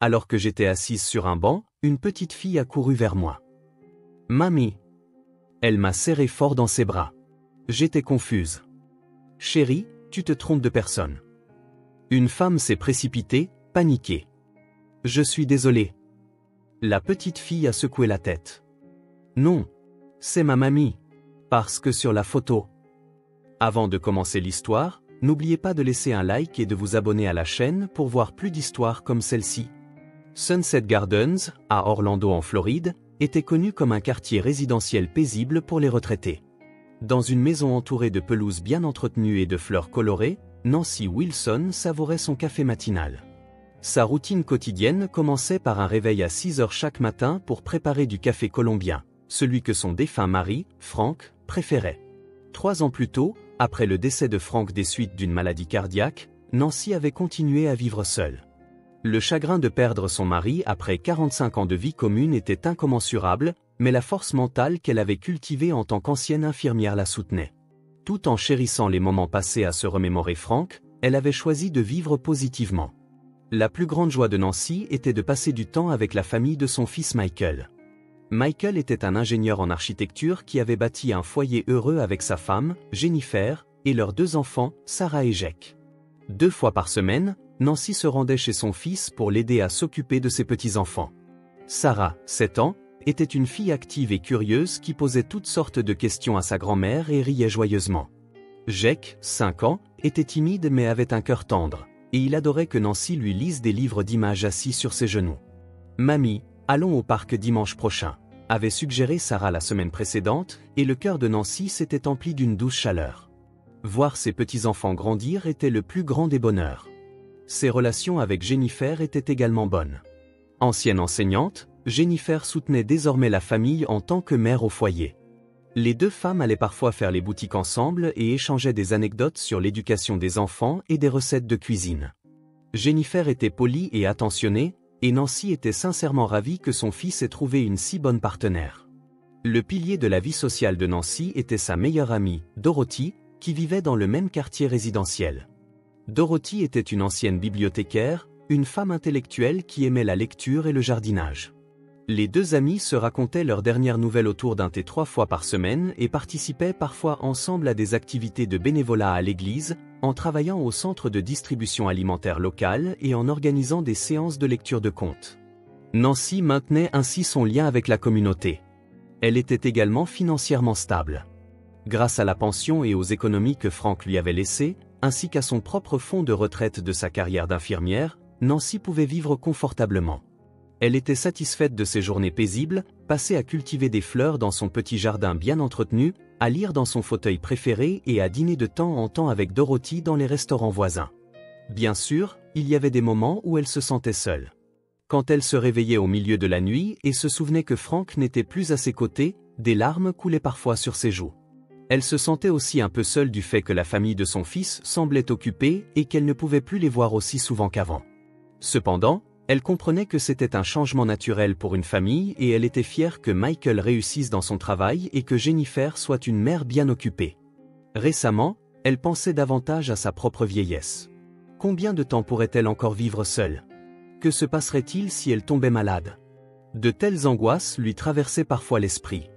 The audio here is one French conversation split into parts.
Alors que j'étais assise sur un banc, une petite fille a couru vers moi. « Mamie !» Elle m'a serré fort dans ses bras. J'étais confuse. « Chérie, tu te trompes de personne. » Une femme s'est précipitée, paniquée. « Je suis désolée. » La petite fille a secoué la tête. « Non, c'est ma mamie. Parce que sur la photo. » Avant de commencer l'histoire, n'oubliez pas de laisser un like et de vous abonner à la chaîne pour voir plus d'histoires comme celle-ci. Sunset Gardens, à Orlando en Floride, était connu comme un quartier résidentiel paisible pour les retraités. Dans une maison entourée de pelouses bien entretenues et de fleurs colorées, Nancy Wilson savourait son café matinal. Sa routine quotidienne commençait par un réveil à 6 heures chaque matin pour préparer du café colombien, celui que son défunt mari, Frank, préférait. 3 ans plus tôt, après le décès de Frank des suites d'une maladie cardiaque, Nancy avait continué à vivre seule. Le chagrin de perdre son mari après 45 ans de vie commune était incommensurable, mais la force mentale qu'elle avait cultivée en tant qu'ancienne infirmière la soutenait. Tout en chérissant les moments passés à se remémorer Frank, elle avait choisi de vivre positivement. La plus grande joie de Nancy était de passer du temps avec la famille de son fils Michael. Michael était un ingénieur en architecture qui avait bâti un foyer heureux avec sa femme, Jennifer, et leurs 2 enfants, Sarah et Jake. 2 fois par semaine, Nancy se rendait chez son fils pour l'aider à s'occuper de ses petits-enfants. Sarah, 7 ans, était une fille active et curieuse qui posait toutes sortes de questions à sa grand-mère et riait joyeusement. Jake, 5 ans, était timide mais avait un cœur tendre, et il adorait que Nancy lui lise des livres d'images assis sur ses genoux. « Mamie, allons au parc dimanche prochain », avait suggéré Sarah la semaine précédente, et le cœur de Nancy s'était empli d'une douce chaleur. Voir ses petits-enfants grandir était le plus grand des bonheurs. Ses relations avec Jennifer étaient également bonnes. Ancienne enseignante, Jennifer soutenait désormais la famille en tant que mère au foyer. Les 2 femmes allaient parfois faire les boutiques ensemble et échangeaient des anecdotes sur l'éducation des enfants et des recettes de cuisine. Jennifer était polie et attentionnée, et Nancy était sincèrement ravie que son fils ait trouvé une si bonne partenaire. Le pilier de la vie sociale de Nancy était sa meilleure amie, Dorothy, qui vivait dans le même quartier résidentiel. Dorothy était une ancienne bibliothécaire, une femme intellectuelle qui aimait la lecture et le jardinage. Les 2 amies se racontaient leurs dernières nouvelles autour d'un thé 3 fois par semaine et participaient parfois ensemble à des activités de bénévolat à l'église, en travaillant au centre de distribution alimentaire local et en organisant des séances de lecture de contes. Nancy maintenait ainsi son lien avec la communauté. Elle était également financièrement stable. Grâce à la pension et aux économies que Frank lui avait laissées, ainsi qu'à son propre fonds de retraite de sa carrière d'infirmière, Nancy pouvait vivre confortablement. Elle était satisfaite de ses journées paisibles, passées à cultiver des fleurs dans son petit jardin bien entretenu, à lire dans son fauteuil préféré et à dîner de temps en temps avec Dorothy dans les restaurants voisins. Bien sûr, il y avait des moments où elle se sentait seule. Quand elle se réveillait au milieu de la nuit et se souvenait que Frank n'était plus à ses côtés, des larmes coulaient parfois sur ses joues. Elle se sentait aussi un peu seule du fait que la famille de son fils semblait occupée et qu'elle ne pouvait plus les voir aussi souvent qu'avant. Cependant, elle comprenait que c'était un changement naturel pour une famille et elle était fière que Michael réussisse dans son travail et que Jennifer soit une mère bien occupée. Récemment, elle pensait davantage à sa propre vieillesse. Combien de temps pourrait-elle encore vivre seule? Que se passerait-il si elle tombait malade? De telles angoisses lui traversaient parfois l'esprit.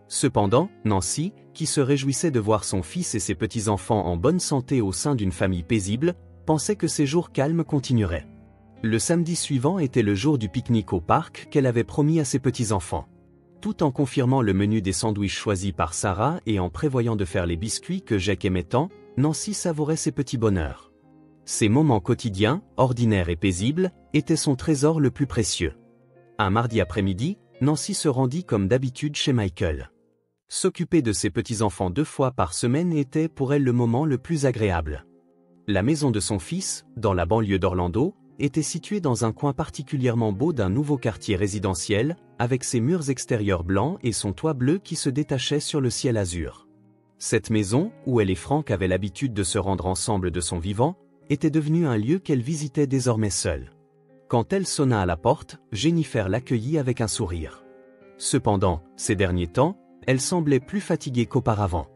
Cependant, Nancy, qui se réjouissait de voir son fils et ses petits-enfants en bonne santé au sein d'une famille paisible, pensait que ces jours calmes continueraient. Le samedi suivant était le jour du pique-nique au parc qu'elle avait promis à ses petits-enfants. Tout en confirmant le menu des sandwichs choisis par Sarah et en prévoyant de faire les biscuits que Jake aimait tant, Nancy savourait ses petits bonheurs. Ces moments quotidiens, ordinaires et paisibles, étaient son trésor le plus précieux. Un mardi après-midi, Nancy se rendit comme d'habitude chez Michael. S'occuper de ses petits-enfants 2 fois par semaine était pour elle le moment le plus agréable. La maison de son fils, dans la banlieue d'Orlando, était située dans un coin particulièrement beau d'un nouveau quartier résidentiel, avec ses murs extérieurs blancs et son toit bleu qui se détachait sur le ciel azur. Cette maison, où elle et Frank avaient l'habitude de se rendre ensemble de son vivant, était devenue un lieu qu'elle visitait désormais seule. Quand elle sonna à la porte, Jennifer l'accueillit avec un sourire. Cependant, ces derniers temps, elle semblait plus fatiguée qu'auparavant.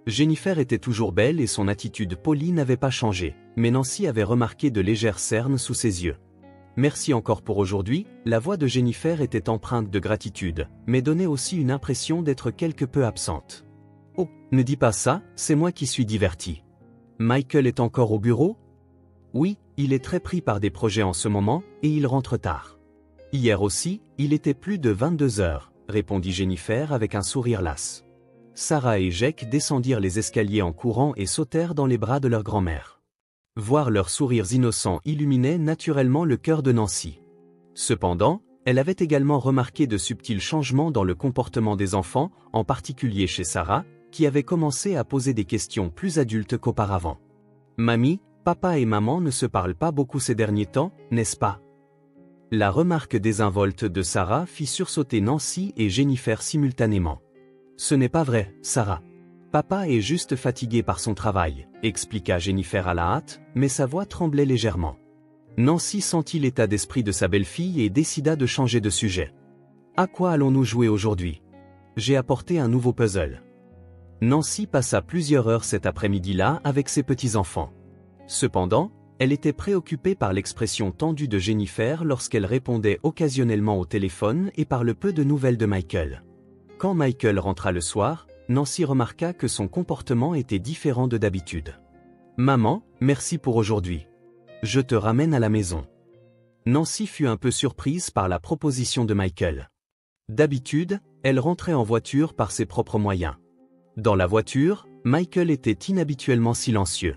Jennifer était toujours belle et son attitude polie n'avait pas changé, mais Nancy avait remarqué de légères cernes sous ses yeux. merci encore pour aujourd'hui. La voix de Jennifer était empreinte de gratitude, mais donnait aussi une impression d'être quelque peu absente. Oh, ne dis pas ça, c'est moi qui suis diverti. Michael est encore au bureau? Oui, il est très pris par des projets en ce moment, et il rentre tard. Hier aussi, il était plus de 22 heures, répondit Jennifer avec un sourire las. Sarah et Jake descendirent les escaliers en courant et sautèrent dans les bras de leur grand-mère. Voir leurs sourires innocents illuminait naturellement le cœur de Nancy. Cependant, elle avait également remarqué de subtils changements dans le comportement des enfants, en particulier chez Sarah, qui avait commencé à poser des questions plus adultes qu'auparavant. « Mamie, papa et maman ne se parlent pas beaucoup ces derniers temps, n'est-ce pas ?» La remarque désinvolte de Sarah fit sursauter Nancy et Jennifer simultanément. « Ce n'est pas vrai, Sarah. Papa est juste fatigué par son travail, » expliqua Jennifer à la hâte, mais sa voix tremblait légèrement. Nancy sentit l'état d'esprit de sa belle-fille et décida de changer de sujet. « À quoi allons-nous jouer aujourd'hui ? J'ai apporté un nouveau puzzle. » Nancy passa plusieurs heures cet après-midi-là avec ses petits-enfants. Cependant, elle était préoccupée par l'expression tendue de Jennifer lorsqu'elle répondait occasionnellement au téléphone et par le peu de nouvelles de Michael. Quand Michael rentra le soir, Nancy remarqua que son comportement était différent de d'habitude. « Maman, merci pour aujourd'hui. Je te ramène à la maison. » Nancy fut un peu surprise par la proposition de Michael. D'habitude, elle rentrait en voiture par ses propres moyens. Dans la voiture, Michael était inhabituellement silencieux.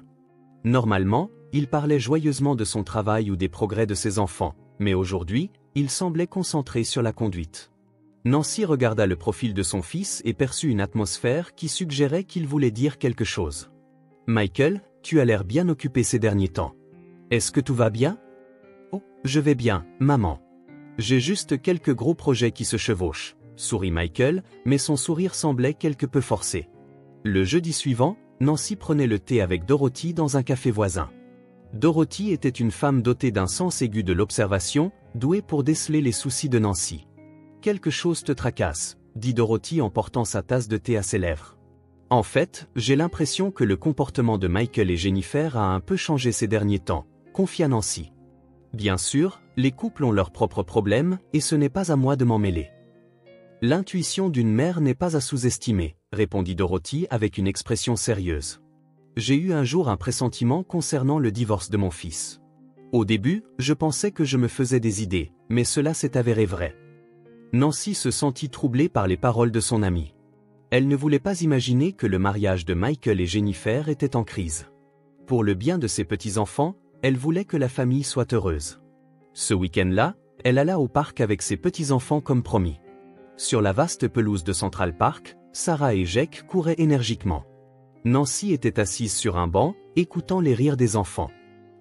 Normalement, il parlait joyeusement de son travail ou des progrès de ses enfants, mais aujourd'hui, il semblait concentré sur la conduite. Nancy regarda le profil de son fils et perçut une atmosphère qui suggérait qu'il voulait dire quelque chose. « Michael, tu as l'air bien occupé ces derniers temps. Est-ce que tout va bien ? » « Oh, je vais bien, maman. J'ai juste quelques gros projets qui se chevauchent. » sourit Michael, mais son sourire semblait quelque peu forcé. Le jeudi suivant, Nancy prenait le thé avec Dorothy dans un café voisin. Dorothy était une femme dotée d'un sens aigu de l'observation, douée pour déceler les soucis de Nancy. « Quelque chose te tracasse, » dit Dorothy en portant sa tasse de thé à ses lèvres. « En fait, j'ai l'impression que le comportement de Michael et Jennifer a un peu changé ces derniers temps, » confia Nancy. « Bien sûr, les couples ont leurs propres problèmes, et ce n'est pas à moi de m'en mêler. » « L'intuition d'une mère n'est pas à sous-estimer, » répondit Dorothy avec une expression sérieuse. « J'ai eu un jour un pressentiment concernant le divorce de mon fils. Au début, je pensais que je me faisais des idées, mais cela s'est avéré vrai. » Nancy se sentit troublée par les paroles de son amie. Elle ne voulait pas imaginer que le mariage de Michael et Jennifer était en crise. Pour le bien de ses petits-enfants, elle voulait que la famille soit heureuse. Ce week-end-là, elle alla au parc avec ses petits-enfants comme promis. Sur la vaste pelouse de Central Park, Sarah et Jake couraient énergiquement. Nancy était assise sur un banc, écoutant les rires des enfants.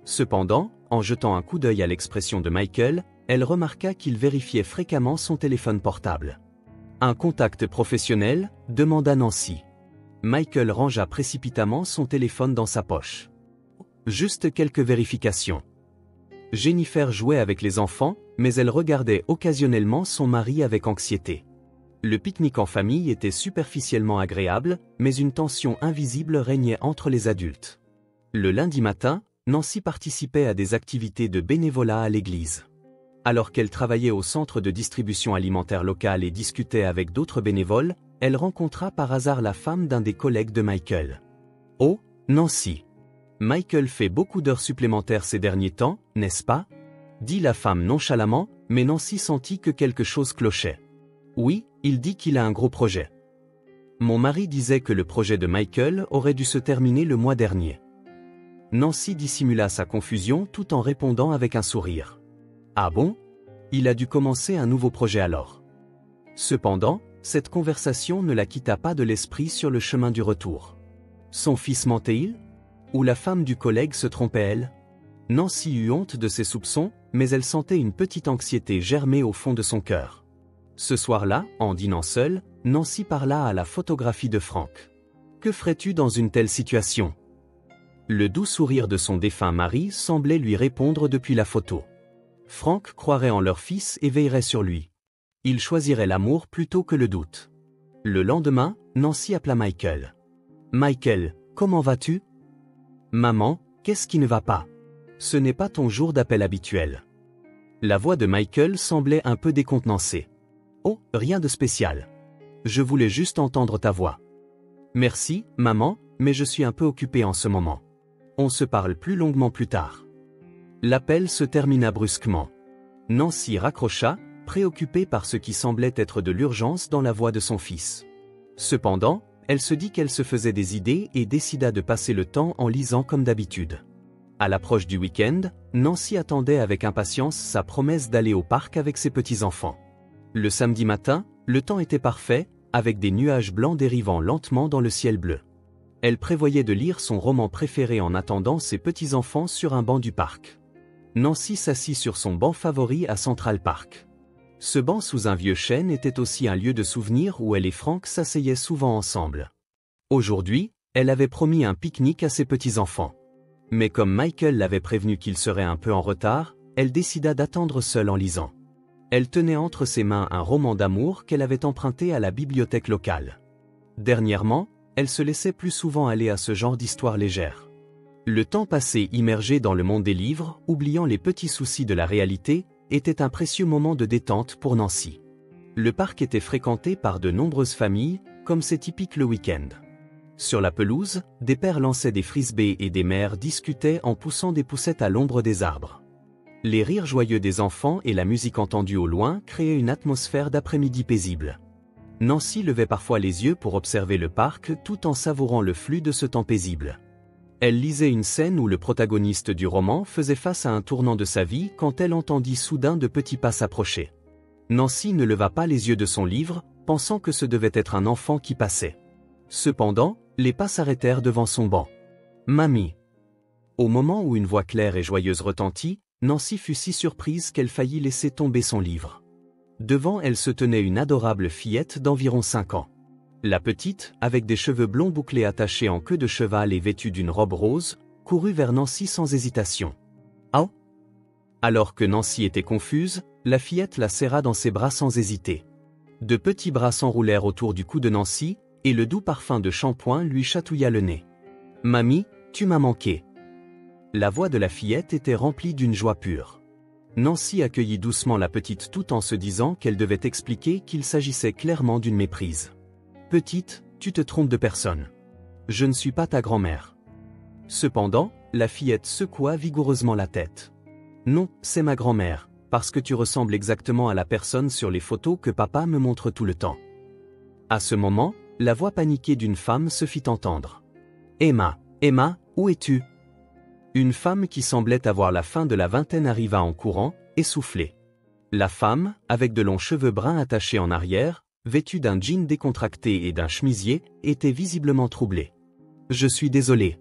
Cependant, en jetant un coup d'œil à l'expression de Michael, elle remarqua qu'il vérifiait fréquemment son téléphone portable. « Un contact professionnel ?» demanda Nancy. Michael rangea précipitamment son téléphone dans sa poche. « Juste quelques vérifications. » Jennifer jouait avec les enfants, mais elle regardait occasionnellement son mari avec anxiété. Le pique-nique en famille était superficiellement agréable, mais une tension invisible régnait entre les adultes. Le lundi matin, Nancy participait à des activités de bénévolat à l'église. Alors qu'elle travaillait au centre de distribution alimentaire local et discutait avec d'autres bénévoles, elle rencontra par hasard la femme d'un des collègues de Michael. « Oh, Nancy. Michael fait beaucoup d'heures supplémentaires ces derniers temps, n'est-ce pas ?» dit la femme nonchalamment, mais Nancy sentit que quelque chose clochait. « Oui, il dit qu'il a un gros projet. Mon mari disait que le projet de Michael aurait dû se terminer le mois dernier. » Nancy dissimula sa confusion tout en répondant avec un sourire. « Ah bon ? Il a dû commencer un nouveau projet alors. » Cependant, cette conversation ne la quitta pas de l'esprit sur le chemin du retour. Son fils mentait-il ? Ou la femme du collègue se trompait-elle ? Nancy eut honte de ses soupçons, mais elle sentait une petite anxiété germer au fond de son cœur. Ce soir-là, en dînant seule, Nancy parla à la photographie de Frank. « Que ferais-tu dans une telle situation ?» Le doux sourire de son défunt mari semblait lui répondre depuis la photo. Frank croirait en leur fils et veillerait sur lui. Il choisirait l'amour plutôt que le doute. Le lendemain, Nancy appela Michael. « Michael, comment vas-tu ? » « Maman, qu'est-ce qui ne va pas ? Ce n'est pas ton jour d'appel habituel. » La voix de Michael semblait un peu décontenancée. Oh, rien de spécial. Je voulais juste entendre ta voix. Merci, maman, mais je suis un peu occupé en ce moment. On se parle plus longuement plus tard. L'appel se termina brusquement. Nancy raccrocha, préoccupée par ce qui semblait être de l'urgence dans la voix de son fils. Cependant, elle se dit qu'elle se faisait des idées et décida de passer le temps en lisant comme d'habitude. À l'approche du week-end, Nancy attendait avec impatience sa promesse d'aller au parc avec ses petits-enfants. Le samedi matin, le temps était parfait, avec des nuages blancs dérivant lentement dans le ciel bleu. Elle prévoyait de lire son roman préféré en attendant ses petits-enfants sur un banc du parc. Nancy s'assit sur son banc favori à Central Park. Ce banc sous un vieux chêne était aussi un lieu de souvenir où elle et Frank s'asseyaient souvent ensemble. Aujourd'hui, elle avait promis un pique-nique à ses petits-enfants. Mais comme Michael l'avait prévenu qu'il serait un peu en retard, elle décida d'attendre seule en lisant. Elle tenait entre ses mains un roman d'amour qu'elle avait emprunté à la bibliothèque locale. Dernièrement, elle se laissait plus souvent aller à ce genre d'histoire légère. Le temps passé immergé dans le monde des livres, oubliant les petits soucis de la réalité, était un précieux moment de détente pour Nancy. Le parc était fréquenté par de nombreuses familles, comme c'est typique le week-end. Sur la pelouse, des pères lançaient des frisbees et des mères discutaient en poussant des poussettes à l'ombre des arbres. Les rires joyeux des enfants et la musique entendue au loin créaient une atmosphère d'après-midi paisible. Nancy levait parfois les yeux pour observer le parc tout en savourant le flux de ce temps paisible. Elle lisait une scène où le protagoniste du roman faisait face à un tournant de sa vie quand elle entendit soudain de petits pas s'approcher. Nancy ne leva pas les yeux de son livre, pensant que ce devait être un enfant qui passait. Cependant, les pas s'arrêtèrent devant son banc. « Mamie !» Au moment où une voix claire et joyeuse retentit, Nancy fut si surprise qu'elle faillit laisser tomber son livre. Devant elle se tenait une adorable fillette d'environ 5 ans. La petite, avec des cheveux blonds bouclés attachés en queue de cheval et vêtue d'une robe rose, courut vers Nancy sans hésitation. « Oh !» Alors que Nancy était confuse, la fillette la serra dans ses bras sans hésiter. De petits bras s'enroulèrent autour du cou de Nancy, et le doux parfum de shampoing lui chatouilla le nez. « Mamie, tu m'as manqué. » La voix de la fillette était remplie d'une joie pure. Nancy accueillit doucement la petite tout en se disant qu'elle devait expliquer qu'il s'agissait clairement d'une méprise. « Petite, tu te trompes de personne. Je ne suis pas ta grand-mère. » Cependant, la fillette secoua vigoureusement la tête. « Non, c'est ma grand-mère, parce que tu ressembles exactement à la personne sur les photos que papa me montre tout le temps. » À ce moment, la voix paniquée d'une femme se fit entendre. « Emma, Emma, où es-tu » Une femme qui semblait avoir la fin de la vingtaine arriva en courant, essoufflée. La femme, avec de longs cheveux bruns attachés en arrière, vêtue d'un jean décontracté et d'un chemisier, était visiblement troublée. « Je suis désolée. »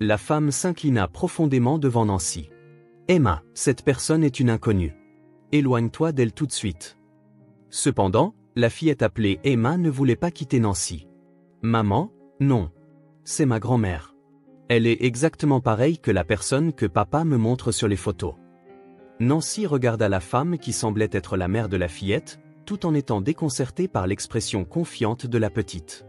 La femme s'inclina profondément devant Nancy. « Emma, cette personne est une inconnue. Éloigne-toi d'elle tout de suite. » Cependant, la fillette appelée Emma ne voulait pas quitter Nancy. « Maman, non. C'est ma grand-mère. Elle est exactement pareille que la personne que papa me montre sur les photos. » Nancy regarda la femme qui semblait être la mère de la fillette, tout en étant déconcertée par l'expression confiante de la petite.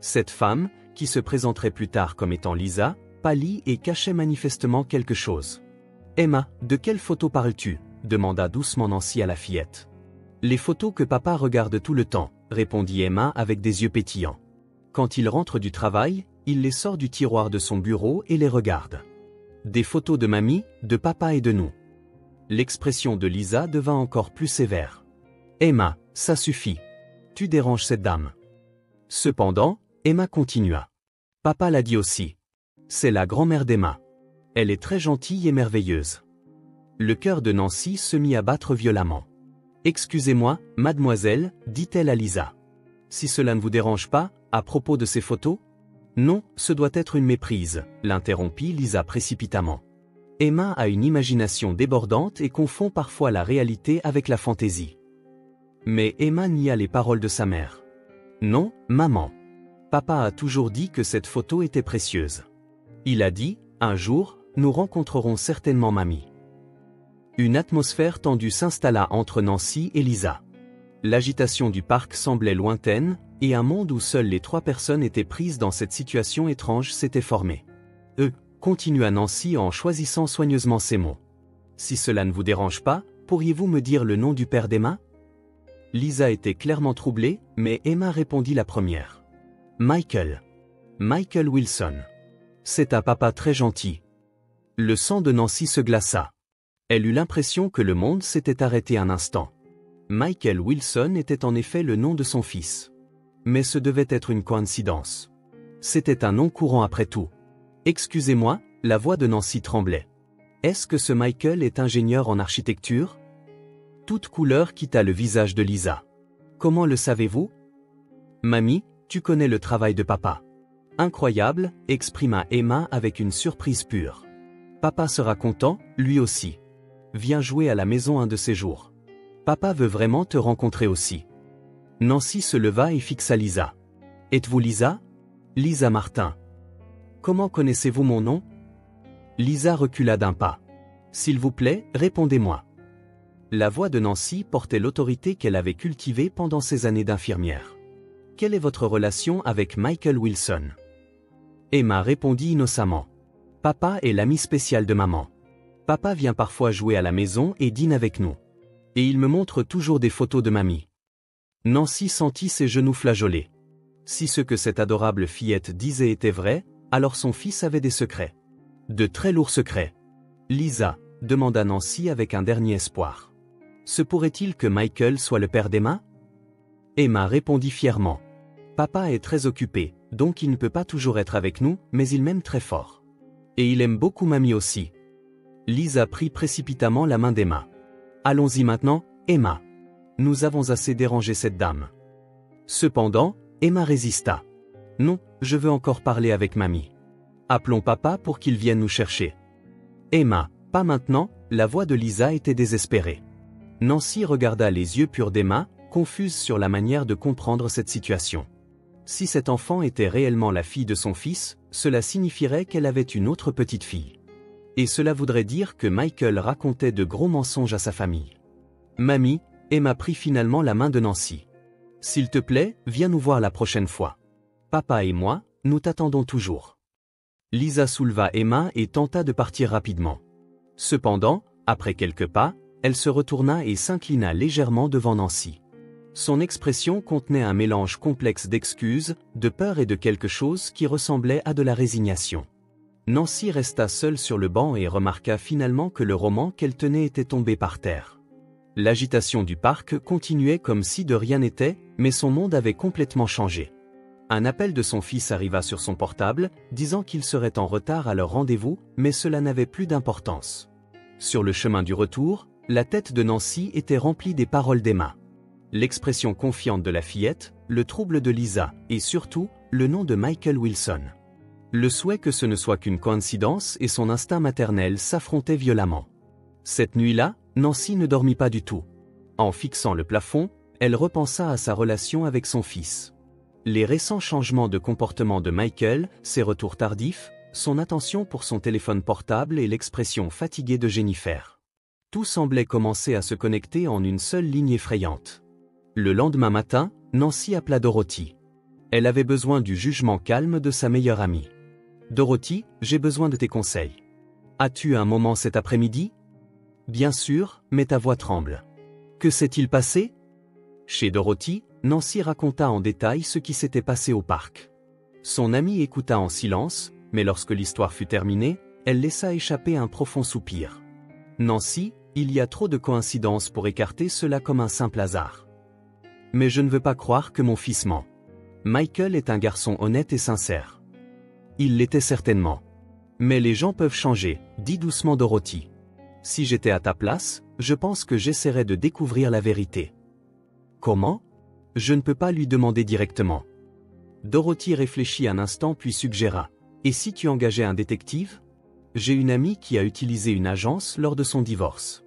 Cette femme, qui se présenterait plus tard comme étant Lisa, pâlit et cachait manifestement quelque chose. « Emma, de quelle photo parles-tu » demanda doucement Nancy à la fillette. « Les photos que papa regarde tout le temps » répondit Emma avec des yeux pétillants. « Quand il rentre du travail, il les sort du tiroir de son bureau et les regarde. Des photos de mamie, de papa et de nous. » L'expression de Lisa devint encore plus sévère. « Emma, ça suffit. Tu déranges cette dame. » Cependant, Emma continua. « Papa l'a dit aussi. C'est la grand-mère d'Emma. Elle est très gentille et merveilleuse. » Le cœur de Nancy se mit à battre violemment. « Excusez-moi, mademoiselle, dit-elle à Lisa. Si cela ne vous dérange pas, à propos de ces photos ? » « Non, ce doit être une méprise, » l'interrompit Lisa précipitamment. Emma a une imagination débordante et confond parfois la réalité avec la fantaisie. Mais Emma nia les paroles de sa mère. « Non, maman. Papa a toujours dit que cette photo était précieuse. Il a dit, un jour, nous rencontrerons certainement mamie. » Une atmosphère tendue s'installa entre Nancy et Lisa. L'agitation du parc semblait lointaine, et un monde où seules les 3 personnes étaient prises dans cette situation étrange s'était formé. Continua Nancy en choisissant soigneusement ses mots. « Si cela ne vous dérange pas, Pourriez-vous me dire le nom du père d'Emma? Lisa était clairement troublée, mais Emma répondit la première. Michael. Michael Wilson. C'est un papa très gentil. Le sang de Nancy se glaça. Elle eut l'impression que le monde s'était arrêté un instant. Michael Wilson était en effet le nom de son fils. Mais ce devait être une coïncidence. C'était un nom courant après tout. Excusez-moi, la voix de Nancy tremblait. Est-ce que ce Michael est ingénieur en architecture? Toute couleur quitta le visage de Lisa. Comment le savez-vous? Mamie, tu connais le travail de papa. Incroyable, exprima Emma avec une surprise pure. Papa sera content, lui aussi. Viens jouer à la maison un de ces jours. Papa veut vraiment te rencontrer aussi. Nancy se leva et fixa Lisa. Êtes-vous Lisa? Lisa Martin. Comment connaissez-vous mon nom? Lisa recula d'un pas. S'il vous plaît, répondez-moi. La voix de Nancy portait l'autorité qu'elle avait cultivée pendant ses années d'infirmière. Quelle est votre relation avec Michael Wilson? Emma répondit innocemment. Papa est l'ami spécial de maman. Papa vient parfois jouer à la maison et dîne avec nous. Et il me montre toujours des photos de mamie. Nancy sentit ses genoux flageoler. Si ce que cette adorable fillette disait était vrai, alors son fils avait des secrets. De très lourds secrets. Lisa, demanda Nancy avec un dernier espoir. Se pourrait-il que Michael soit le père d'Emma? Emma répondit fièrement. Papa est très occupé, donc il ne peut pas toujours être avec nous, mais il m'aime très fort. Et il aime beaucoup mamie aussi. Lisa prit précipitamment la main d'Emma. Allons-y maintenant, Emma. Nous avons assez dérangé cette dame. Cependant, Emma résista. Non, je veux encore parler avec mamie. Appelons papa pour qu'il vienne nous chercher. Emma, pas maintenant, la voix de Lisa était désespérée. Nancy regarda les yeux purs d'Emma, confuse sur la manière de comprendre cette situation. Si cet enfant était réellement la fille de son fils, cela signifierait qu'elle avait une autre petite fille. Et cela voudrait dire que Michael racontait de gros mensonges à sa famille. Mamie, Emma prit finalement la main de Nancy. S'il te plaît, viens nous voir la prochaine fois. Papa et moi, nous t'attendons toujours. Lisa souleva Emma et tenta de partir rapidement. Cependant, après quelques pas, elle se retourna et s'inclina légèrement devant Nancy. Son expression contenait un mélange complexe d'excuses, de peur et de quelque chose qui ressemblait à de la résignation. Nancy resta seule sur le banc et remarqua finalement que le roman qu'elle tenait était tombé par terre. L'agitation du parc continuait comme si de rien n'était, mais son monde avait complètement changé. Un appel de son fils arriva sur son portable, disant qu'il serait en retard à leur rendez-vous, mais cela n'avait plus d'importance. Sur le chemin du retour, la tête de Nancy était remplie des paroles d'Emma. L'expression confiante de la fillette, le trouble de Lisa, et surtout, le nom de Michael Wilson. Le souhait que ce ne soit qu'une coïncidence et son instinct maternel s'affrontaient violemment. Cette nuit-là, Nancy ne dormit pas du tout. En fixant le plafond, elle repensa à sa relation avec son fils. Les récents changements de comportement de Michael, ses retours tardifs, son attention pour son téléphone portable et l'expression fatiguée de Jennifer. Tout semblait commencer à se connecter en une seule ligne effrayante. Le lendemain matin, Nancy appela Dorothy. Elle avait besoin du jugement calme de sa meilleure amie. Dorothy, j'ai besoin de tes conseils. As-tu un moment cet après-midi? Bien sûr, mais ta voix tremble. Que s'est-il passé? Chez Dorothy, Nancy raconta en détail ce qui s'était passé au parc. Son amie écouta en silence, mais lorsque l'histoire fut terminée, elle laissa échapper un profond soupir. Nancy, il y a trop de coïncidences pour écarter cela comme un simple hasard. Mais je ne veux pas croire que mon fils ment. Michael est un garçon honnête et sincère. Il l'était certainement. Mais les gens peuvent changer, dit doucement Dorothy. Si j'étais à ta place, je pense que j'essaierais de découvrir la vérité. Comment? Je ne peux pas lui demander directement. Dorothy réfléchit un instant puis suggéra. Et si tu engageais un détective? J'ai une amie qui a utilisé une agence lors de son divorce.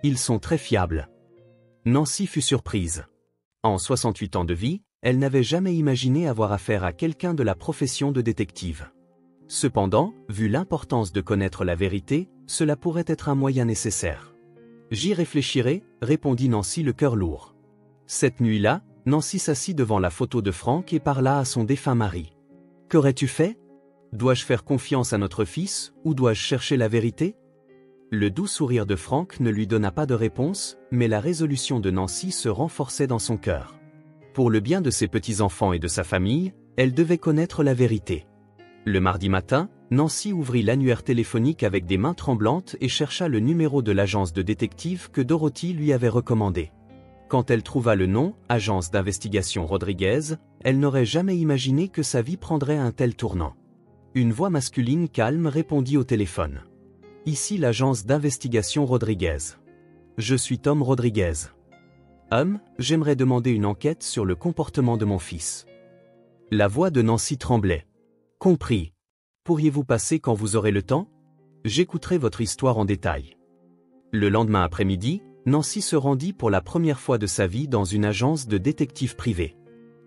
Ils sont très fiables. Nancy fut surprise. En 68 ans de vie, elle n'avait jamais imaginé avoir affaire à quelqu'un de la profession de détective. Cependant, vu l'importance de connaître la vérité, cela pourrait être un moyen nécessaire. J'y réfléchirai, répondit Nancy le cœur lourd. Cette nuit-là, Nancy s'assit devant la photo de Frank et parla à son défunt mari. Qu'aurais-tu fait? Dois-je faire confiance à notre fils, ou dois-je chercher la vérité? Le doux sourire de Frank ne lui donna pas de réponse, mais la résolution de Nancy se renforçait dans son cœur. Pour le bien de ses petits-enfants et de sa famille, elle devait connaître la vérité. Le mardi matin, Nancy ouvrit l'annuaire téléphonique avec des mains tremblantes et chercha le numéro de l'agence de détective que Dorothy lui avait recommandé. Quand elle trouva le nom, Agence d'investigation Rodriguez, elle n'aurait jamais imaginé que sa vie prendrait un tel tournant. Une voix masculine calme répondit au téléphone. « Ici l'agence d'investigation Rodriguez. Je suis Tom Rodriguez. J'aimerais demander une enquête sur le comportement de mon fils. » La voix de Nancy tremblait. « Compris. Pourriez-vous passer quand vous aurez le temps? J'écouterai votre histoire en détail. » Le lendemain après-midi, Nancy se rendit pour la première fois de sa vie dans une agence de détective privé.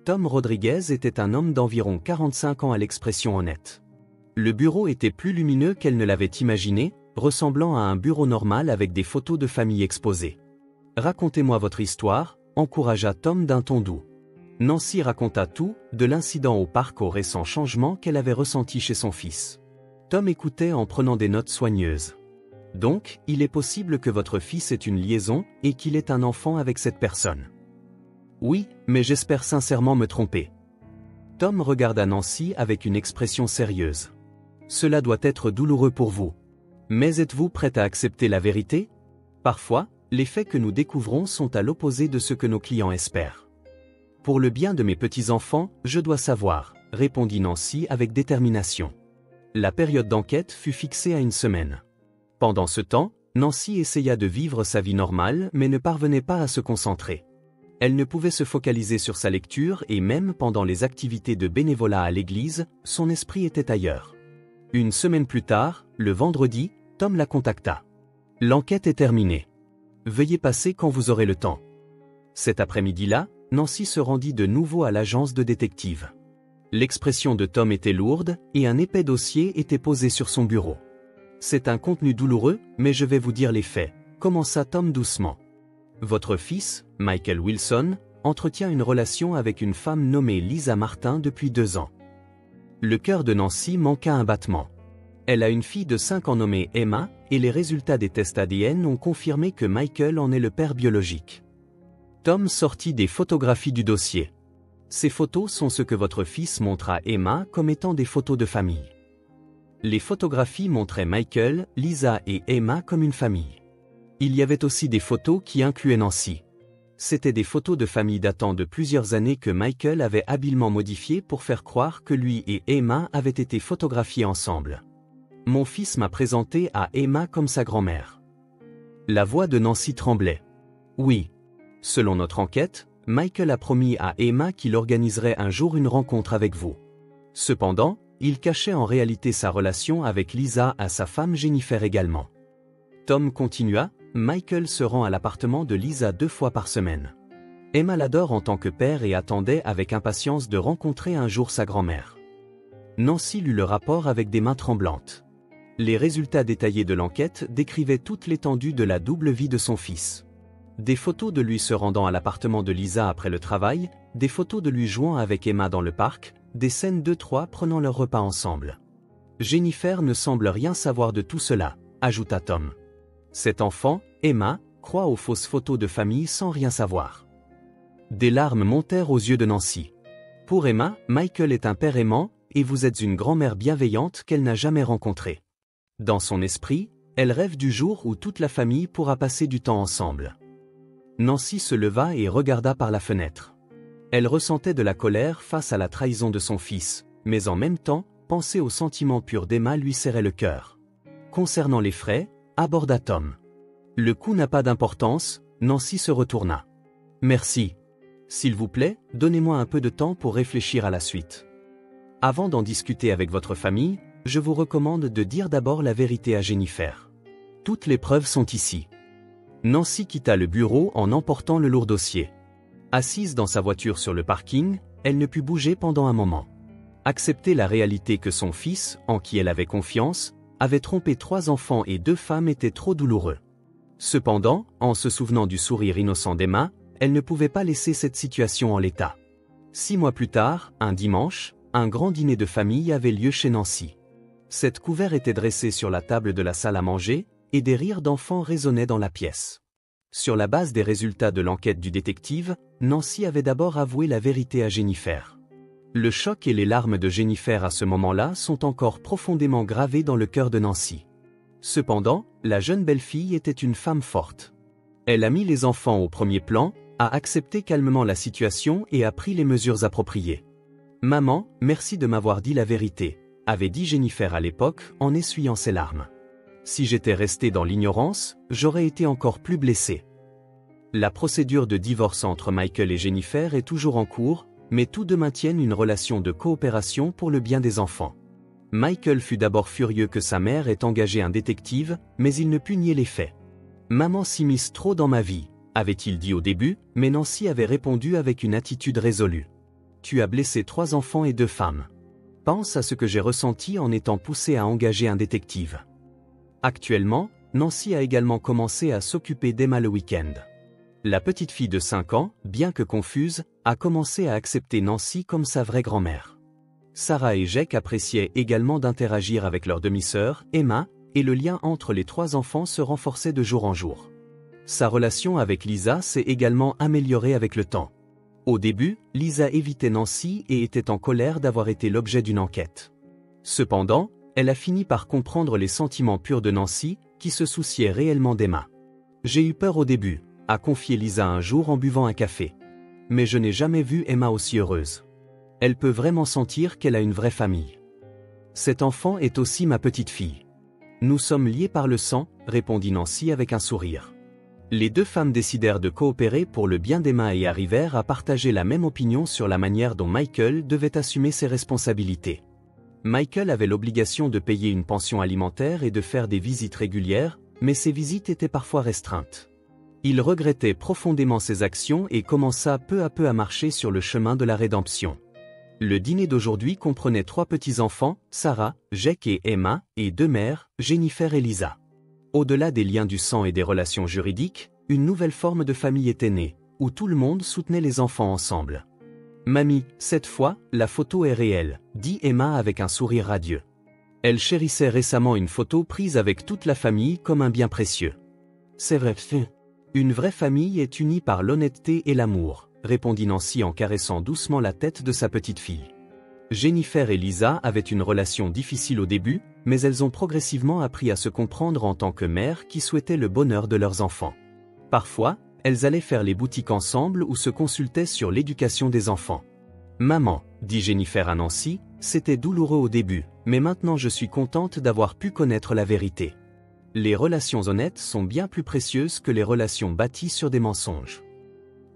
Tom Rodriguez était un homme d'environ 45 ans à l'expression honnête. Le bureau était plus lumineux qu'elle ne l'avait imaginé, ressemblant à un bureau normal avec des photos de famille exposées. « Racontez-moi votre histoire », encouragea Tom d'un ton doux. Nancy raconta tout, de l'incident au parc au récent changement qu'elle avait ressenti chez son fils. Tom écoutait en prenant des notes soigneuses. « Donc, il est possible que votre fils ait une liaison et qu'il ait un enfant avec cette personne. » « Oui, mais j'espère sincèrement me tromper. » Tom regarda Nancy avec une expression sérieuse. « Cela doit être douloureux pour vous. Mais êtes-vous prête à accepter la vérité? Parfois, les faits que nous découvrons sont à l'opposé de ce que nos clients espèrent. »« Pour le bien de mes petits-enfants, je dois savoir, » répondit Nancy avec détermination. La période d'enquête fut fixée à 1 semaine. Pendant ce temps, Nancy essaya de vivre sa vie normale mais ne parvenait pas à se concentrer. Elle ne pouvait se focaliser sur sa lecture et même pendant les activités de bénévolat à l'église, son esprit était ailleurs. 1 semaine plus tard, le vendredi, Tom la contacta. « L'enquête est terminée. Veuillez passer quand vous aurez le temps. » Cet après-midi-là, Nancy se rendit de nouveau à l'agence de détective. L'expression de Tom était lourde et un épais dossier était posé sur son bureau. « C'est un contenu douloureux, mais je vais vous dire les faits, » commença Tom doucement. Votre fils, Michael Wilson, entretient une relation avec une femme nommée Lisa Martin depuis 2 ans. Le cœur de Nancy manqua un battement. Elle a une fille de 5 ans nommée Emma, et les résultats des tests ADN ont confirmé que Michael en est le père biologique. Tom sortit des photographies du dossier. Ces photos sont ce que votre fils montre à Emma comme étant des photos de famille. Les photographies montraient Michael, Lisa et Emma comme une famille. Il y avait aussi des photos qui incluaient Nancy. C'étaient des photos de famille datant de plusieurs années que Michael avait habilement modifiées pour faire croire que lui et Emma avaient été photographiés ensemble. Mon fils m'a présenté à Emma comme sa grand-mère. La voix de Nancy tremblait. Oui. Selon notre enquête, Michael a promis à Emma qu'il organiserait un jour une rencontre avec vous. Cependant, il cachait en réalité sa relation avec Lisa à sa femme Jennifer également. Tom continua. Michael se rend à l'appartement de Lisa 2 fois par semaine. Emma l'adore en tant que père et attendait avec impatience de rencontrer un jour sa grand-mère. Nancy lut le rapport avec des mains tremblantes. Les résultats détaillés de l'enquête décrivaient toute l'étendue de la double vie de son fils. Des photos de lui se rendant à l'appartement de Lisa après le travail, des photos de lui jouant avec Emma dans le parc, des scènes d'eux 3 prenant leur repas ensemble. Jennifer ne semble rien savoir de tout cela, ajouta Tom. Cet enfant, Emma, croit aux fausses photos de famille sans rien savoir. Des larmes montèrent aux yeux de Nancy. Pour Emma, Michael est un père aimant, et vous êtes une grand-mère bienveillante qu'elle n'a jamais rencontrée. Dans son esprit, elle rêve du jour où toute la famille pourra passer du temps ensemble. Nancy se leva et regarda par la fenêtre. Elle ressentait de la colère face à la trahison de son fils, mais en même temps, penser aux sentiments purs d'Emma lui serrait le cœur. Concernant les frais, aborda Tom. Le coût n'a pas d'importance, Nancy se retourna. Merci. S'il vous plaît, donnez-moi un peu de temps pour réfléchir à la suite. Avant d'en discuter avec votre famille, je vous recommande de dire d'abord la vérité à Jennifer. Toutes les preuves sont ici. Nancy quitta le bureau en emportant le lourd dossier. Assise dans sa voiture sur le parking, elle ne put bouger pendant un moment. Accepter la réalité que son fils, en qui elle avait confiance, avait trompé 3 enfants et 2 femmes était trop douloureux. Cependant, en se souvenant du sourire innocent d'Emma, elle ne pouvait pas laisser cette situation en l'état. 6 mois plus tard, un dimanche, un grand dîner de famille avait lieu chez Nancy. Cette couvert était dressée sur la table de la salle à manger, et des rires d'enfants résonnaient dans la pièce. Sur la base des résultats de l'enquête du détective, Nancy avait d'abord avoué la vérité à Jennifer. Le choc et les larmes de Jennifer à ce moment-là sont encore profondément gravés dans le cœur de Nancy. Cependant, la jeune belle-fille était une femme forte. Elle a mis les enfants au premier plan, a accepté calmement la situation et a pris les mesures appropriées. « Maman, merci de m'avoir dit la vérité », avait dit Jennifer à l'époque en essuyant ses larmes. « Si j'étais restée dans l'ignorance, j'aurais été encore plus blessée. » La procédure de divorce entre Michael et Jennifer est toujours en cours, mais tous deux maintiennent une relation de coopération pour le bien des enfants. Michael fut d'abord furieux que sa mère ait engagé un détective, mais il ne put nier les faits. « Maman s'immisce trop dans ma vie », avait-il dit au début, mais Nancy avait répondu avec une attitude résolue. « Tu as blessé 3 enfants et 2 femmes. Pense à ce que j'ai ressenti en étant poussée à engager un détective. » Actuellement, Nancy a également commencé à s'occuper d'Emma le week-end. La petite fille de 5 ans, bien que confuse, a commencé à accepter Nancy comme sa vraie grand-mère. Sarah et Jake appréciaient également d'interagir avec leur demi-sœur, Emma, et le lien entre les 3 enfants se renforçait de jour en jour. Sa relation avec Lisa s'est également améliorée avec le temps. Au début, Lisa évitait Nancy et était en colère d'avoir été l'objet d'une enquête. Cependant, elle a fini par comprendre les sentiments purs de Nancy, qui se souciait réellement d'Emma. « J'ai eu peur au début », a confié Lisa un jour en buvant un café. « Mais je n'ai jamais vu Emma aussi heureuse. Elle peut vraiment sentir qu'elle a une vraie famille. Cet enfant est aussi ma petite fille. Nous sommes liés par le sang, » répondit Nancy avec un sourire. Les 2 femmes décidèrent de coopérer pour le bien d'Emma et arrivèrent à partager la même opinion sur la manière dont Michael devait assumer ses responsabilités. Michael avait l'obligation de payer une pension alimentaire et de faire des visites régulières, mais ces visites étaient parfois restreintes. Il regrettait profondément ses actions et commença peu à peu à marcher sur le chemin de la rédemption. Le dîner d'aujourd'hui comprenait 3 petits-enfants, Sarah, Jake et Emma, et 2 mères, Jennifer et Lisa. Au-delà des liens du sang et des relations juridiques, une nouvelle forme de famille était née, où tout le monde soutenait les enfants ensemble. « Mamie, cette fois, la photo est réelle », dit Emma avec un sourire radieux. Elle chérissait récemment une photo prise avec toute la famille comme un bien précieux. « C'est vrai. Une vraie famille est unie par l'honnêteté et l'amour », répondit Nancy en caressant doucement la tête de sa petite fille. Jennifer et Lisa avaient une relation difficile au début, mais elles ont progressivement appris à se comprendre en tant que mères qui souhaitaient le bonheur de leurs enfants. Parfois, elles allaient faire les boutiques ensemble ou se consultaient sur l'éducation des enfants. « Maman, » dit Jennifer à Nancy, « c'était douloureux au début, mais maintenant je suis contente d'avoir pu connaître la vérité. Les relations honnêtes sont bien plus précieuses que les relations bâties sur des mensonges. »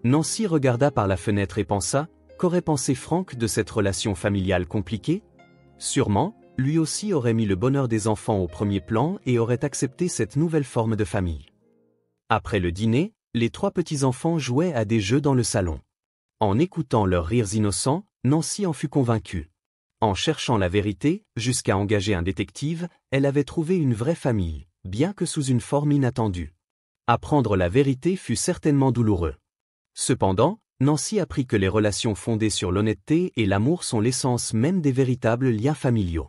Nancy regarda par la fenêtre et pensa, qu'aurait pensé Frank de cette relation familiale compliquée? Sûrement, lui aussi aurait mis le bonheur des enfants au premier plan et aurait accepté cette nouvelle forme de famille. Après le dîner, les 3 petits-enfants jouaient à des jeux dans le salon. En écoutant leurs rires innocents, Nancy en fut convaincue. En cherchant la vérité, jusqu'à engager un détective, elle avait trouvé une vraie famille, bien que sous une forme inattendue. Apprendre la vérité fut certainement douloureux. Cependant, Nancy apprit que les relations fondées sur l'honnêteté et l'amour sont l'essence même des véritables liens familiaux.